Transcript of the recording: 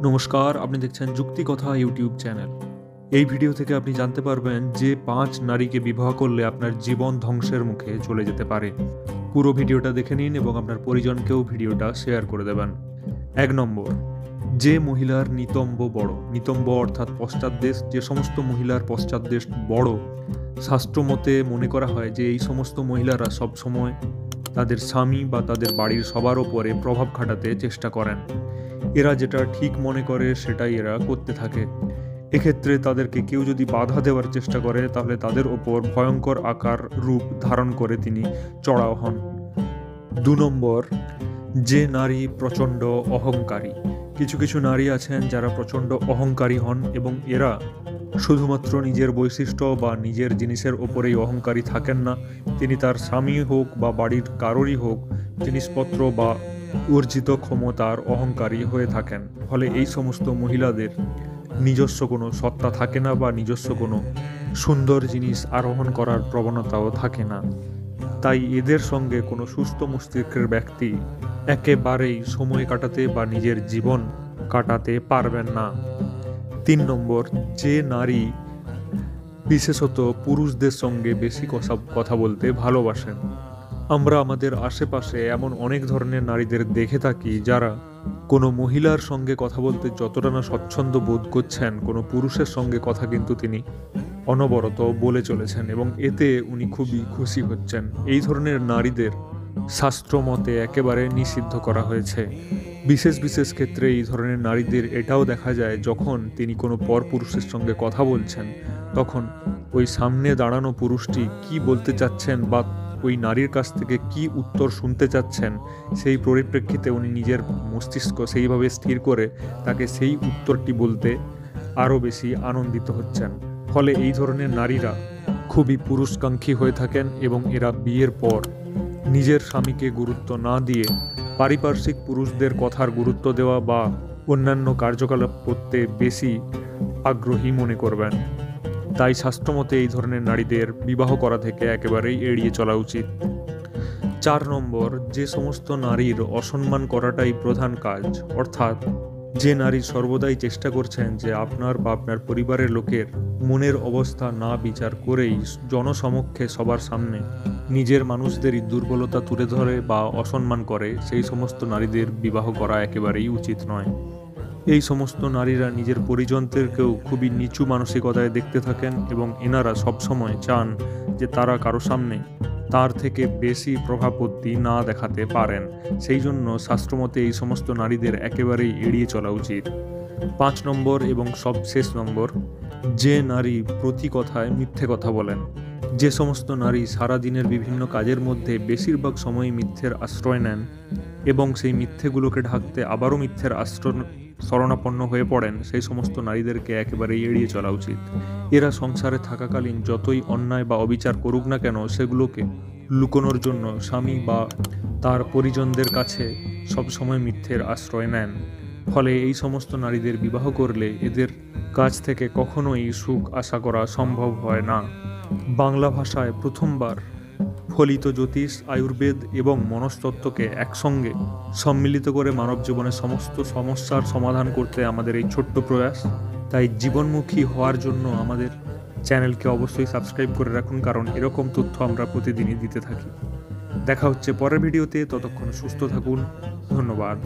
নমস্কার, আপনি দেখছেন যুক্তি কথা ইউটিউব চ্যানেল। এই ভিডিও থেকে আপনি জানতে পারবেন যে 5 নারীকে বিবাহ করলে আপনার জীবন ধ্বংসের মুখে চলে যেতে পারে। পুরো ভিডিওটা দেখে নিন এবং আপনার পরিজনকেও ভিডিওটা শেয়ার করে দেবেন। 1 নম্বর, যে মহিলার নিতম্ব বড়। নিতম্ব অর্থাৎ পশ্চাৎদেশ। যে সমস্ত মহিলার পশ্চাৎদেশ বড়, শাস্ত্রমতে মনে করা হয় যে এই সমস্ত মহিলারা সবসময় তাদের স্বামী বা তাদের বাড়ির সবার ওপরে প্রভাব খাটাতে চেষ্টা করেন। এরা যেটা ঠিক মনে করে সেটাই এরা করতে থাকে। এক্ষেত্রে তাদেরকে কেউ যদি বাধা দেওয়ার চেষ্টা করে তাহলে তাদের ওপর ভয়ঙ্কর আকার রূপ ধারণ করে তিনি চড়াও হন। 2 নম্বর, যে নারী প্রচণ্ড অহংকারী। কিছু কিছু নারী আছেন যারা প্রচণ্ড অহংকারী হন এবং এরা শুধুমাত্র নিজের বৈশিষ্ট্য বা নিজের জিনিসের ওপরেই অহংকারী থাকেন না, তিনি তার স্বামী হোক বা বাড়ির কারোরই হোক জিনিসপত্র বা অর্জিত ক্ষমতার অহংকারী হয়ে থাকেন। ফলে এই সমস্ত মহিলাদের নিজস্ব কোনো সত্তা থাকে না বা নিজস্ব কোনো সুন্দর জিনিস আরোহণ করার প্রবণতাও থাকে না। তাই এদের সঙ্গে কোনো সুস্থ মস্তিষ্কের ব্যক্তি একেবারেই সময় কাটাতে বা নিজের জীবন কাটাতে পারবেন না। 3 নম্বর, যে নারী বিশেষত পুরুষদের সঙ্গে বেশি কথা বলতে ভালোবাসেন। আমরা আমাদের আশেপাশে এমন অনেক ধরনের নারীদের দেখে থাকি যারা কোনো মহিলার সঙ্গে কথা বলতে যতটা না স্বচ্ছন্দ বোধ করছেন, কোনো পুরুষের সঙ্গে কথা কিন্তু তিনি অনবরত বলে চলেছেন এবং এতে উনি খুবই খুশি হচ্ছেন। এই ধরনের নারীদের শাস্ত্রমতে একেবারে নিষিদ্ধ করা হয়েছে। বিশেষ বিশেষ ক্ষেত্রে এই ধরনের নারীদের এটাও দেখা যায় যখন তিনি কোনো পরপুরুষের সঙ্গে কথা বলছেন, তখন ওই সামনে দাঁড়ানো পুরুষটি কি বলতে চাচ্ছেন বা ওই নারীর কাছ থেকে কি উত্তর শুনতে চাচ্ছেন, সেই পরিপ্রেক্ষিতে উনি নিজের মস্তিষ্ক সেইভাবে স্থির করে তাকে সেই উত্তরটি বলতে আরও বেশি আনন্দিত হচ্ছেন। ফলে এই ধরনের নারীরা খুবই পুরুষকাঙ্ক্ষী হয়ে থাকেন এবং এরা বিয়ের পর নিজের স্বামীকে গুরুত্ব না দিয়ে পারিপার্শ্বিক পুরুষদের কথার গুরুত্ব দেওয়া বা অন্যান্য কার্যকলাপ করতে বেশি আগ্রহী মনে করবেন। তাই শাস্ত্রমতে এই ধরনের নারীদের বিবাহ করা থেকে একেবারেই এড়িয়ে চলা উচিত। 4 নম্বর, যে সমস্ত নারীর অসম্মান করাটাই প্রধান কাজ, অর্থাৎ যে নারী সর্বদাই চেষ্টা করছেন যে আপনার বা আপনার পরিবারের লোকের মনের অবস্থা না বিচার করেই জনসমক্ষে সবার সামনে নিজের মানুষদেরই দুর্বলতা তুলে ধরে বা অসম্মান করে, সেই সমস্ত নারীদের বিবাহ করা একেবারেই উচিত নয়। এই সমস্ত নারীরা নিজের পরিজনদেরকেও খুবই নিচু মানসিকতায় দেখতে থাকেন এবং এনারা সবসময় চান যে তারা কারো সামনে তার থেকে বেশি প্রভাবপত্তি না দেখাতে পারেন। সেই জন্য শাস্ত্রমতে এই সমস্ত নারীদের একেবারেই এড়িয়ে চলা উচিত। 5 নম্বর এবং সবশেষ নম্বর, যে নারী প্রতি কথায় মিথ্যে কথা বলেন। যে সমস্ত নারী সারা দিনের বিভিন্ন কাজের মধ্যে বেশিরভাগ সময় মিথ্যের আশ্রয় নেন এবং সেই মিথ্যেগুলোকে ঢাকতে আবারও মিথ্যের শরণাপন্ন হয়ে পড়েন, সেই সমস্ত নারীদেরকে একেবারেই এড়িয়ে চলা উচিত। এরা সংসারে থাকাকালীন যতই অন্যায় বা অবিচার করুক না কেন, সেগুলোকে লুকোনোর জন্য স্বামী বা তার পরিজনদের কাছে সবসময় মিথ্যের আশ্রয় নেন। ফলে এই সমস্ত নারীদের বিবাহ করলে এদের কাছ থেকে কখনোই সুখ আশা করা সম্ভব হয় না। বাংলা ভাষায় প্রথমবার ফলিত জ্যোতিষ, আয়ুর্বেদ এবং মনস্তত্ত্বকে একসঙ্গে সম্মিলিত করে মানব জীবনের সমস্ত সমস্যার সমাধান করতে আমাদের এই ছোট্ট প্রয়াস। তাই জীবনমুখী হওয়ার জন্য আমাদের চ্যানেলকে অবশ্যই সাবস্ক্রাইব করে রাখুন, কারণ এরকম তথ্য আমরা প্রতিদিনই দিতে থাকি। দেখা হচ্ছে পরের ভিডিওতে, ততক্ষণ সুস্থ থাকুন। ধন্যবাদ।